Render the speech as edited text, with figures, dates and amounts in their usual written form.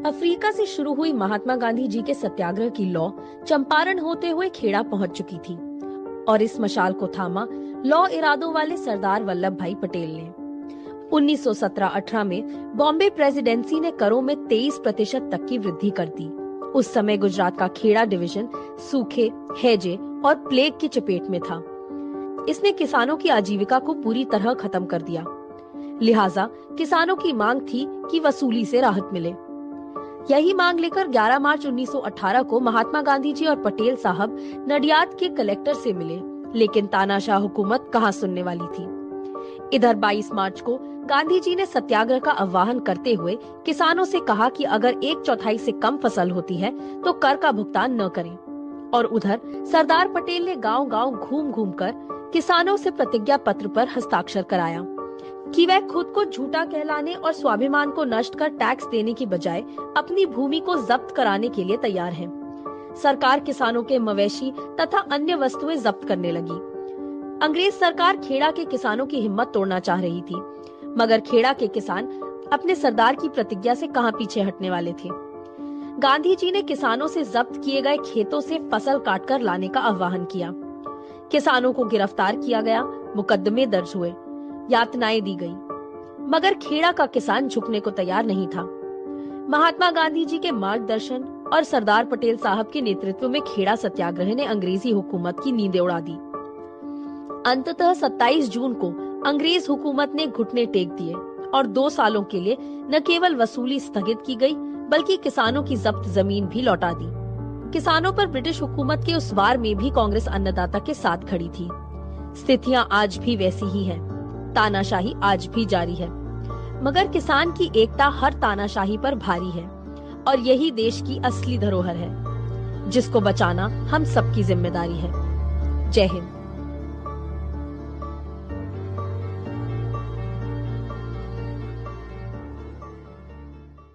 Africa से शुरू हुई महात्मा गांधी जी के सत्याग्रह की लौ चंपारण होते हुए खेड़ा पहुंच चुकी थी और इस मशाल को थामा लौ इरादों वाले सरदार वल्लभ भाई पटेल ने 1917-18 में बॉम्बे प्रेसिडेंसी ने करों में 23% तक की वृद्धि कर दी। उस समय गुजरात का खेड़ा डिवीजन सूखे, हैजे और प्लेग की चपेट में था। इसने किसानों की आजीविका को पूरी तरह खत्म कर दिया। लिहाजा किसानों की मांग थी कि वसूली से राहत मिले। यही मांग लेकर 11 मार्च 1918 को महात्मा गांधी जी और पटेल साहब नडियाद के कलेक्टर से मिले, लेकिन तानाशाह हुकूमत कहां सुनने वाली थी। इधर 22 मार्च को गांधी जी ने सत्याग्रह का आह्वान करते हुए किसानों से कहा कि अगर 1/4 से कम फसल होती है तो कर का भुगतान न करें। और उधर सरदार पटेल ने गांव-गांव घूम-घूम कर किसानों से प्रतिज्ञा पत्र पर हस्ताक्षर कराया कि वह खुद को झूठा कहलाने और स्वाभिमान को नष्ट कर टैक्स देने की बजाय अपनी भूमि को जब्त कराने के लिए तैयार है। सरकार किसानों के मवेशी तथा अन्य वस्तुएं जब्त करने लगी। अंग्रेज सरकार खेड़ा के किसानों की हिम्मत तोड़ना चाह रही थी, मगर खेड़ा के किसान अपने सरदार की प्रतिज्ञा से कहां पीछे हटने वाले थे। गांधी जी ने किसानों से जब्त किए गए खेतों से फसल काटकर लाने का आह्वान किया। किसानों को गिरफ्तार किया गया, मुकदमे दर्ज हुए, यातनाएं दी गई, मगर खेड़ा का किसान झुकने को तैयार नहीं था। महात्मा गांधी जी के मार्गदर्शन और सरदार पटेल साहब के नेतृत्व में खेड़ा सत्याग्रह ने अंग्रेजी हुकूमत की नींदें उड़ा दी। अंततः 27 जून को अंग्रेज हुकूमत ने घुटने टेक दिए और 2 सालों के लिए न केवल वसूली स्थगित की गई, बल्कि किसानों की जब्त जमीन भी लौटा दी। किसानों पर ब्रिटिश हुकूमत के उस वार में भी कांग्रेस अन्नदाता के साथ खड़ी थी। स्थितियां आज भी वैसी ही हैं। तानाशाही आज भी जारी है, मगर किसान की एकता हर तानाशाही पर भारी है और यही देश की असली धरोहर है, जिसको बचाना हम सबकी जिम्मेदारी है। जय हिंद।